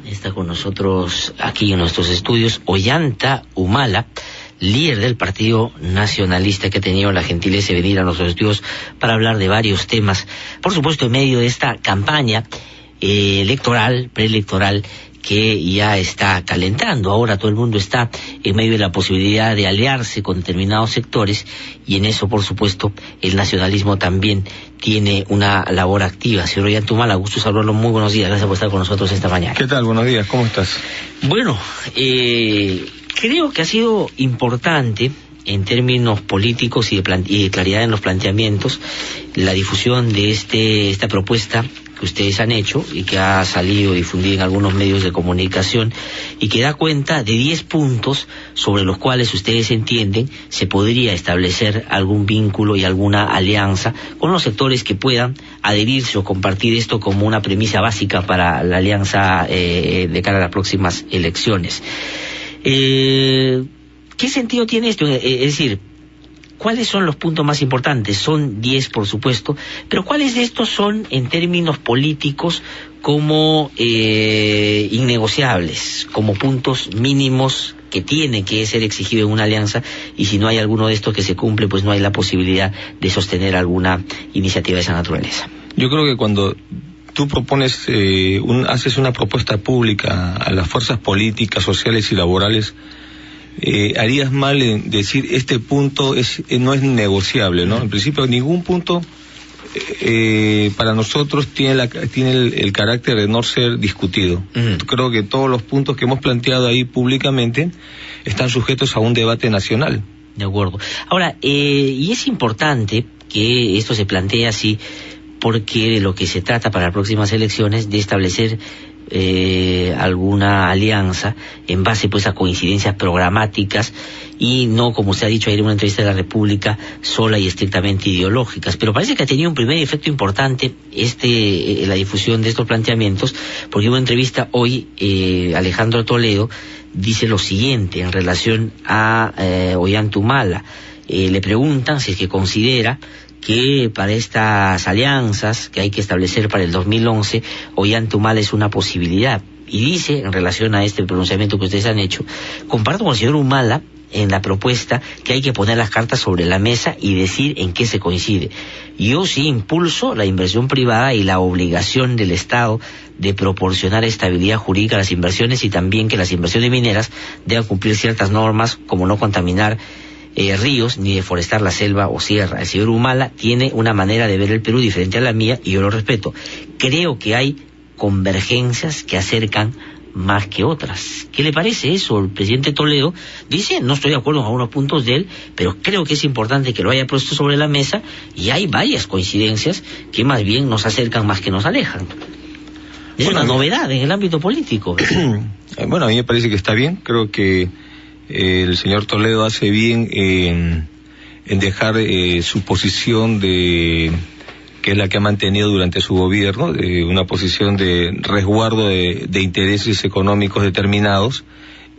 Está con nosotros aquí en nuestros estudios Ollanta Humala, líder del Partido Nacionalista, que ha tenido la gentileza de venir a nuestros estudios para hablar de varios temas. Por supuesto, en medio de esta campaña preelectoral, que ya está calentando. Ahora todo el mundo está en medio de la posibilidad de aliarse con determinados sectores, y en eso, por supuesto, el nacionalismo también tiene una labor activa. Señor Ollanta Humala, gusto saludarlo, muy buenos días, gracias por estar con nosotros esta mañana. ¿Qué tal? Buenos días, ¿cómo estás? Bueno, creo que ha sido importante en términos políticos y de claridad en los planteamientos la difusión de esta propuesta que ustedes han hecho y que ha salido difundida en algunos medios de comunicación, y que da cuenta de 10 puntos sobre los cuales ustedes entienden se podría establecer algún vínculo y alguna alianza con los sectores que puedan adherirse o compartir esto como una premisa básica para la alianza de cara a las próximas elecciones. ¿Qué sentido tiene esto? Es decir, ¿cuáles son los puntos más importantes? Son 10, por supuesto, pero ¿cuáles de estos son, en términos políticos, como innegociables, como puntos mínimos que tiene que ser exigido en una alianza, y si no hay alguno de estos que se cumple, pues no hay la posibilidad de sostener alguna iniciativa de esa naturaleza? Yo creo que cuando tú propones, haces una propuesta pública a las fuerzas políticas, sociales y laborales, harías mal en decir este punto no es negociable, ¿no? En principio ningún punto para nosotros tiene el carácter de no ser discutido. Creo que todos los puntos que hemos planteado ahí públicamente están sujetos a un debate nacional. De acuerdo. Ahora, y es importante que esto se plantee así, porque de lo que se trata para las próximas elecciones de establecer alguna alianza en base pues a coincidencias programáticas, y no, como usted ha dicho ayer en una entrevista de La República, sola y estrictamente ideológicas. Pero parece que ha tenido un primer efecto importante la difusión de estos planteamientos, porque en una entrevista hoy Alejandro Toledo dice lo siguiente en relación a Ollanta Humala. Le preguntan si es que considera que para estas alianzas que hay que establecer para el 2011, Ollanta Humala es una posibilidad. Y dice, en relación a este pronunciamiento que ustedes han hecho, comparto con el señor Humala en la propuesta que hay que poner las cartas sobre la mesa y decir en qué se coincide. Yo sí impulso la inversión privada y la obligación del Estado de proporcionar estabilidad jurídica a las inversiones, y también que las inversiones mineras deban cumplir ciertas normas, como no contaminar ríos ni deforestar la selva o sierra. El señor Humala tiene una manera de ver el Perú diferente a la mía, y yo lo respeto. Creo que hay convergencias que acercan más que otras. ¿Qué le parece eso? El presidente Toledo dice, no estoy de acuerdo con algunos puntos de él, pero creo que es importante que lo haya puesto sobre la mesa, y hay varias coincidencias que más bien nos acercan más que nos alejan. Es una novedad en el ámbito político. Bueno, a mí me parece que está bien. Creo que el señor Toledo hace bien en dejar su posición que es la que ha mantenido durante su gobierno, de una posición de resguardo de intereses económicos determinados,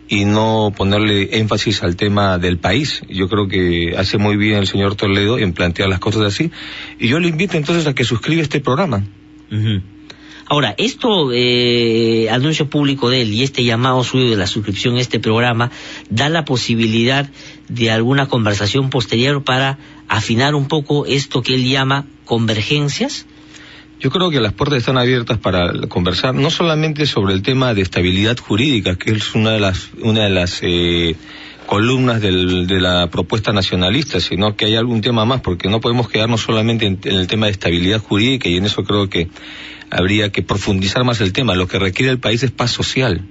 y no ponerle énfasis al tema del país. Yo creo que hace muy bien el señor Toledo en plantear las cosas así, y yo le invito entonces a que suscriba este programa. Ahora, anuncio público de él y este llamado suyo de la suscripción a este programa, da la posibilidad de alguna conversación posterior para afinar un poco esto que él llama convergencias. Yo creo que las puertas están abiertas para conversar, no solamente sobre el tema de estabilidad jurídica, que es una de las columnas de la propuesta nacionalista, sino que hay algún tema más, porque no podemos quedarnos solamente en el tema de estabilidad jurídica, y en eso creo que habría que profundizar más el tema. Lo que requiere el país es paz social,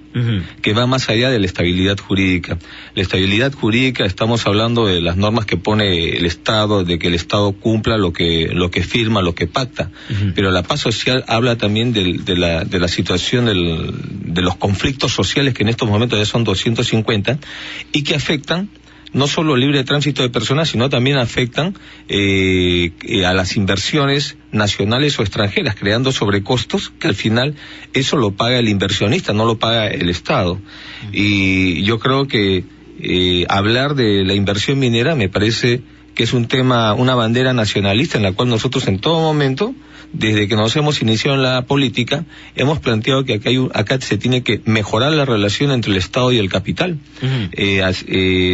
que va más allá de la estabilidad jurídica. La estabilidad jurídica, estamos hablando de las normas que pone el Estado, de que el Estado cumpla lo que firma, lo que pacta. Pero la paz social habla también de la situación de los conflictos sociales, que en estos momentos ya son 250, y que afectan no solo el libre tránsito de personas, sino también afectan a las inversiones nacionales o extranjeras, creando sobrecostos que al final eso lo paga el inversionista, no lo paga el Estado. Y yo creo que hablar de la inversión minera me parece que es un tema, una bandera nacionalista en la cual nosotros en todo momento desde que nos hemos iniciado en la política, hemos planteado que acá se tiene que mejorar la relación entre el Estado y el capital,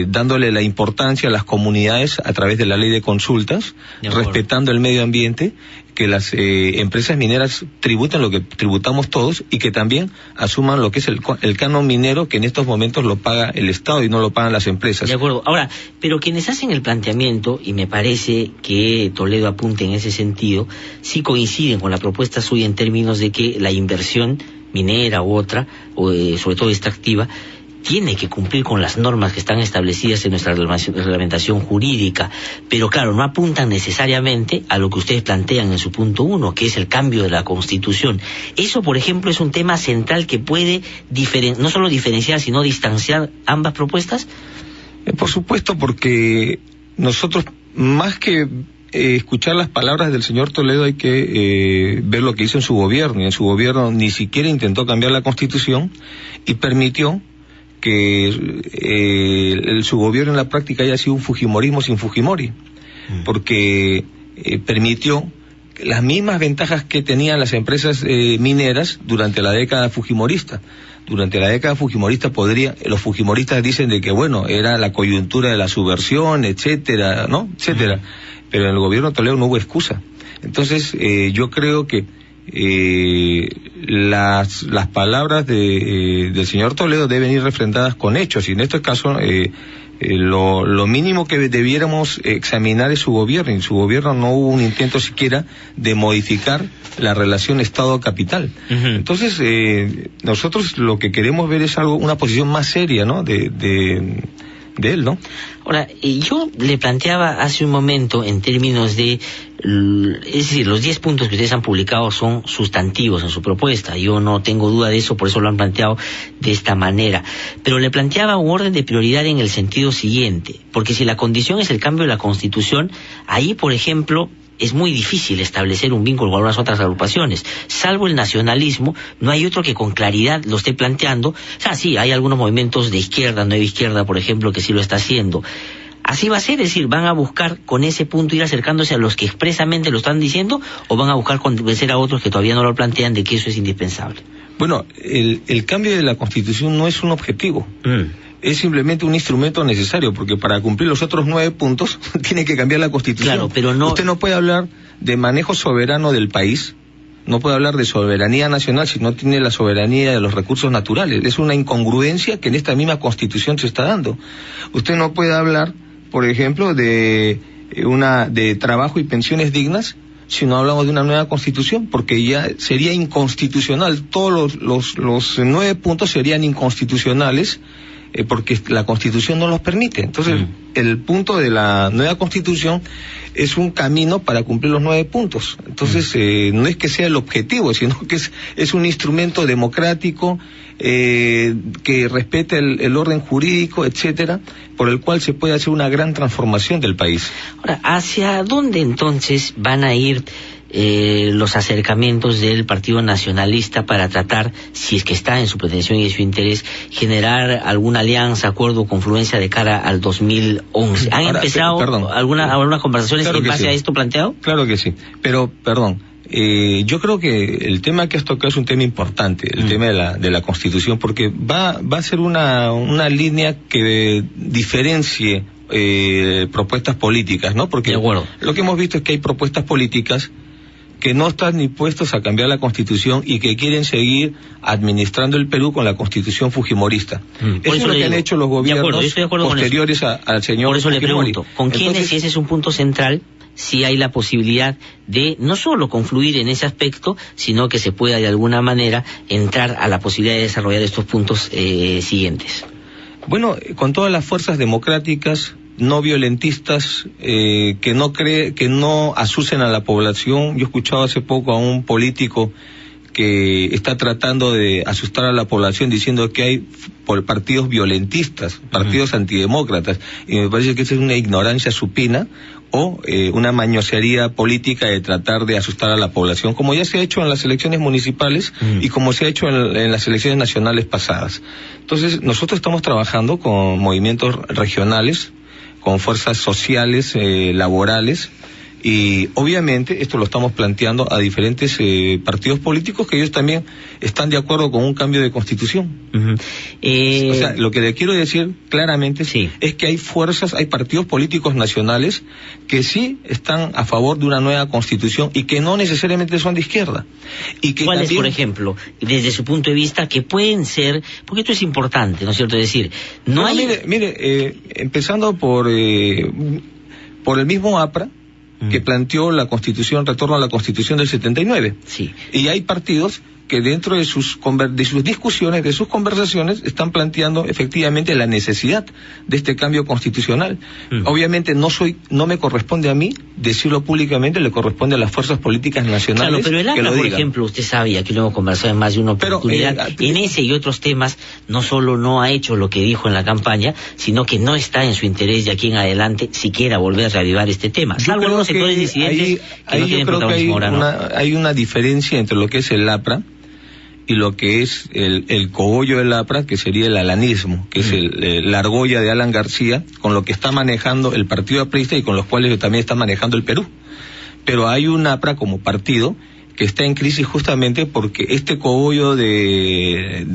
dándole la importancia a las comunidades a través de la ley de consultas, respetando el medio ambiente, que las empresas mineras tributen lo que tributamos todos y que también asuman lo que es el canon minero, que en estos momentos lo paga el Estado y no lo pagan las empresas. De acuerdo. Ahora, pero quienes hacen el planteamiento, y me parece que Toledo apunta en ese sentido, sí coinciden con la propuesta suya en términos de que la inversión minera u otra, sobre todo extractiva, tiene que cumplir con las normas que están establecidas en nuestra reglamentación jurídica, pero claro, no apuntan necesariamente a lo que ustedes plantean en su punto 1, que es el cambio de la Constitución. Eso, por ejemplo, es un tema central que puede no solo diferenciar, sino distanciar ambas propuestas. Por supuesto, porque nosotros, más que escuchar las palabras del señor Toledo, hay que ver lo que hizo en su gobierno, y en su gobierno ni siquiera intentó cambiar la Constitución y permitió que su gobierno en la práctica haya sido un fujimorismo sin Fujimori, porque permitió las mismas ventajas que tenían las empresas mineras durante la década fujimorista. Durante la década fujimorista los fujimoristas dicen de que bueno, era la coyuntura de la subversión, etcétera, ¿no? Etcétera. Pero en el gobierno de Toledo no hubo excusa. Entonces, yo creo que las palabras del señor Toledo deben ir refrendadas con hechos, y en este caso lo mínimo que debiéramos examinar es su gobierno. En su gobierno no hubo un intento siquiera de modificar la relación Estado-capital. Entonces, nosotros lo que queremos ver es una posición más seria, ¿no?, de él, ¿no? Ahora, yo le planteaba hace un momento en términos de, es decir, los 10 puntos que ustedes han publicado son sustantivos en su propuesta. Yo no tengo duda de eso, por eso lo han planteado de esta manera. Pero le planteaba un orden de prioridad en el sentido siguiente, porque si la condición es el cambio de la Constitución, ahí, por ejemplo, es muy difícil establecer un vínculo con algunas otras agrupaciones. Salvo el nacionalismo, no hay otro que con claridad lo esté planteando. O sea, sí, hay algunos movimientos de izquierda, nueva izquierda, por ejemplo, que sí lo está haciendo. Así va a ser, es decir, ¿van a buscar con ese punto ir acercándose a los que expresamente lo están diciendo, o van a buscar convencer a otros que todavía no lo plantean de que eso es indispensable? Bueno, el cambio de la Constitución no es un objetivo. Es simplemente un instrumento necesario, porque para cumplir los otros 9 puntos tiene que cambiar la Constitución. Claro, pero no... Usted no puede hablar de manejo soberano del país, no puede hablar de soberanía nacional si no tiene la soberanía de los recursos naturales. Es una incongruencia que en esta misma Constitución se está dando. Usted no puede hablar, por ejemplo, de trabajo y pensiones dignas si no hablamos de una nueva Constitución, porque ya sería inconstitucional. Todos los 9 puntos serían inconstitucionales, porque la Constitución no los permite. Entonces, el punto de la nueva Constitución es un camino para cumplir los 9 puntos. Entonces, no es que sea el objetivo, sino que es un instrumento democrático que respete el orden jurídico, etcétera, por el cual se puede hacer una gran transformación del país. Ahora, ¿hacia dónde entonces van a ir los acercamientos del Partido Nacionalista para tratar, si es que está en su pretensión y en su interés, generar alguna alianza, acuerdo o confluencia de cara al 2011? ¿Han empezado algunas conversaciones en base a esto planteado? Claro que sí, pero, yo creo que el tema que has tocado es un tema importante, el tema de la Constitución, porque va a ser una línea que diferencie propuestas políticas, ¿no? Porque lo que hemos visto es que hay propuestas políticas que no están dispuestos a cambiar la Constitución y que quieren seguir administrando el Perú con la Constitución fujimorista. Eso es lo que han hecho los gobiernos posteriores al señor Por eso Fujimori. Le pregunto, ¿con quiénes, si ese es un punto central, si hay la posibilidad de no solo confluir en ese aspecto, sino que se pueda de alguna manera entrar a la posibilidad de desarrollar estos puntos siguientes? Bueno, con todas las fuerzas democráticas, no violentistas, que no asusten a la población. Yo he escuchado hace poco a un político que está tratando de asustar a la población diciendo que hay partidos violentistas, partidos antidemócratas, y me parece que esa es una ignorancia supina o una mañosería política de tratar de asustar a la población, como ya se ha hecho en las elecciones municipales y como se ha hecho en las elecciones nacionales pasadas. Entonces, nosotros estamos trabajando con movimientos regionales, con fuerzas sociales, laborales, Y obviamente esto lo estamos planteando a diferentes partidos políticos que ellos también están de acuerdo con un cambio de constitución. O sea, lo que le quiero decir claramente es que hay fuerzas, hay partidos políticos nacionales que sí están a favor de una nueva constitución y que no necesariamente son de izquierda. Y que ¿cuáles, por ejemplo, desde su punto de vista, que pueden ser, porque esto es importante, ¿no es cierto? Es decir, no hay... Mire, empezando por el mismo APRA, que planteó la constitución, retorno a la constitución del 79. Y hay partidos que dentro de sus discusiones, de sus conversaciones, están planteando efectivamente la necesidad de este cambio constitucional. Obviamente no me corresponde a mí decirlo públicamente, le corresponde a las fuerzas políticas nacionales. Claro, pero el APRA, por ejemplo, usted sabe, y aquí lo hemos conversado en más de una oportunidad, en ese y otros temas, no solo no ha hecho lo que dijo en la campaña, sino que no está en su interés de aquí en adelante siquiera volver a reavivar este tema. Salvo algunos sectores disidentes que no tienen protagonismo ahora, ¿no? Hay una diferencia entre lo que es el APRA y lo que es el cogollo del APRA, que sería el alanismo, que es la argolla de Alan García, con lo que está manejando el partido aprista y con los cuales también está manejando el Perú. Pero hay un APRA como partido que está en crisis justamente porque este cogollo de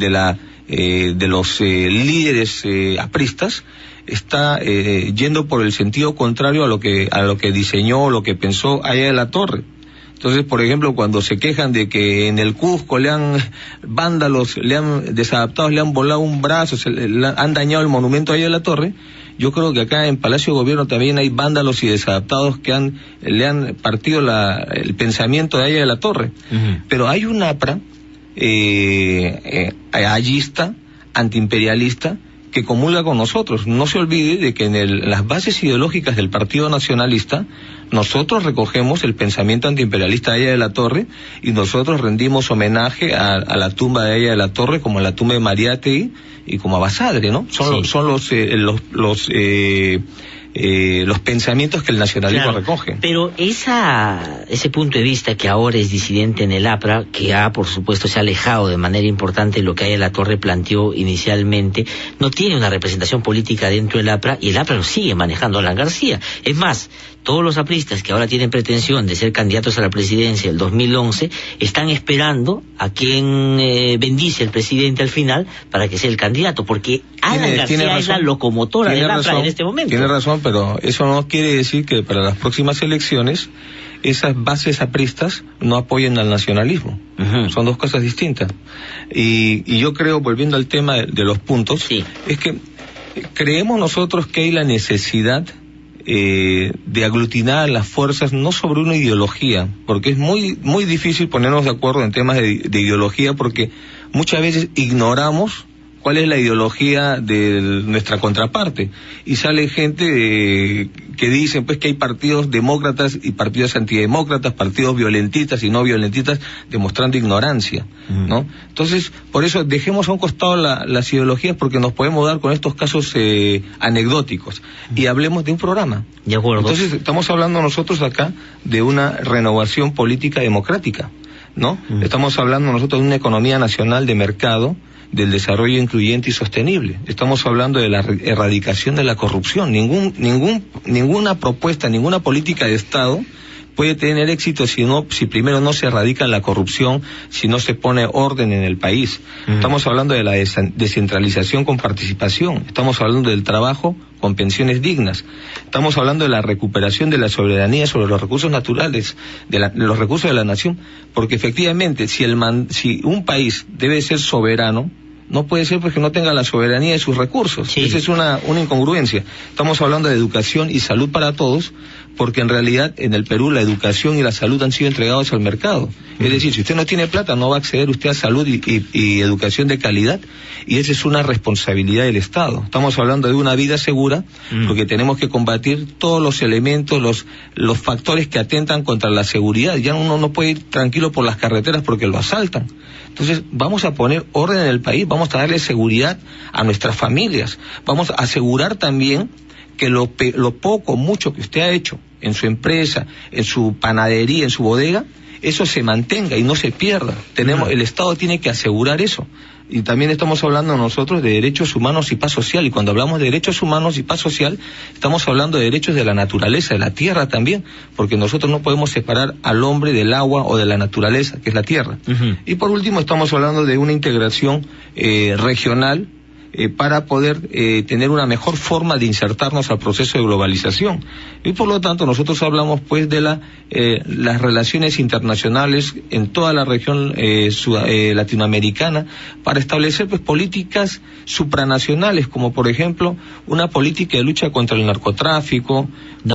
los líderes apristas está yendo por el sentido contrario a lo que diseñó, lo que pensó Aya de la Torre. Entonces, por ejemplo, cuando se quejan de que en el Cusco vándalos, desadaptados, le han volado un brazo, han dañado el monumento ahí de la Torre, yo creo que acá en Palacio de Gobierno también hay vándalos y desadaptados que le han partido el pensamiento de Aya de la Torre. Pero hay un APRA ayista, antiimperialista, que comulga con nosotros. No se olvide de que en las bases ideológicas del Partido Nacionalista nosotros recogemos el pensamiento antiimperialista de Aya de la Torre y nosotros rendimos homenaje a la tumba de Aya de la Torre, como a la tumba de Mariátegui y como a Basadre, ¿no? Son los pensamientos que el nacionalismo recoge. Pero ese punto de vista que ahora es disidente en el APRA, que por supuesto se ha alejado de manera importante de lo que Aya de la Torre planteó inicialmente, no tiene una representación política dentro del APRA y el APRA lo sigue manejando Alan García. Es más, todos los apristas que ahora tienen pretensión de ser candidatos a la presidencia del 2011 están esperando a quien bendice el presidente al final para que sea el candidato, porque Alan García es la locomotora del APRA en este momento. Tiene razón, pero eso no quiere decir que para las próximas elecciones esas bases apristas no apoyen al nacionalismo. Son dos cosas distintas. Y yo creo, volviendo al tema de los puntos, es que creemos nosotros que hay la necesidad de aglutinar las fuerzas, no sobre una ideología, porque es muy muy difícil ponernos de acuerdo en temas de ideología, porque muchas veces ignoramos cuál es la ideología de nuestra contraparte, y sale gente que dicen pues que hay partidos demócratas y partidos antidemócratas, partidos violentistas y no violentistas, demostrando ignorancia, ¿no? Entonces, por eso dejemos a un costado las ideologías, porque nos podemos dar con estos casos anecdóticos, y hablemos de un programa. De acuerdo. Entonces, estamos hablando nosotros acá de una renovación política democrática, ¿no? Estamos hablando nosotros de una economía nacional de mercado, del desarrollo incluyente y sostenible. Estamos hablando de la erradicación de la corrupción. Ninguna propuesta, ninguna política de Estado puede tener éxito si primero no se erradica la corrupción, si no se pone orden en el país. Estamos hablando de la descentralización con participación. Estamos hablando del trabajo con pensiones dignas. Estamos hablando de la recuperación de la soberanía sobre los recursos naturales, los recursos de la nación, porque efectivamente si un país debe ser soberano, no puede ser porque no tenga la soberanía de sus recursos. Esa es una incongruencia. Estamos hablando de educación y salud para todos, porque en realidad en el Perú la educación y la salud han sido entregados al mercado. Es decir, si usted no tiene plata, no va a acceder usted a salud y educación de calidad, y esa es una responsabilidad del Estado. Estamos hablando de una vida segura, porque tenemos que combatir todos los elementos, los factores que atentan contra la seguridad. Ya uno no puede ir tranquilo por las carreteras porque lo asaltan. Entonces, vamos a poner orden en el país, vamos a darle seguridad a nuestras familias, vamos a asegurar también que lo poco, mucho que usted ha hecho en su empresa, en su panadería, en su bodega, eso se mantenga y no se pierda. El Estado tiene que asegurar eso. Y también estamos hablando nosotros de derechos humanos y paz social, y cuando hablamos de derechos humanos y paz social, estamos hablando de derechos de la naturaleza, de la tierra también, porque nosotros no podemos separar al hombre del agua o de la naturaleza, que es la tierra. Y por último estamos hablando de una integración regional, para poder tener una mejor forma de insertarnos al proceso de globalización. Y por lo tanto nosotros hablamos pues de las relaciones internacionales en toda la región latinoamericana, para establecer pues políticas supranacionales, como por ejemplo una política de lucha contra el narcotráfico.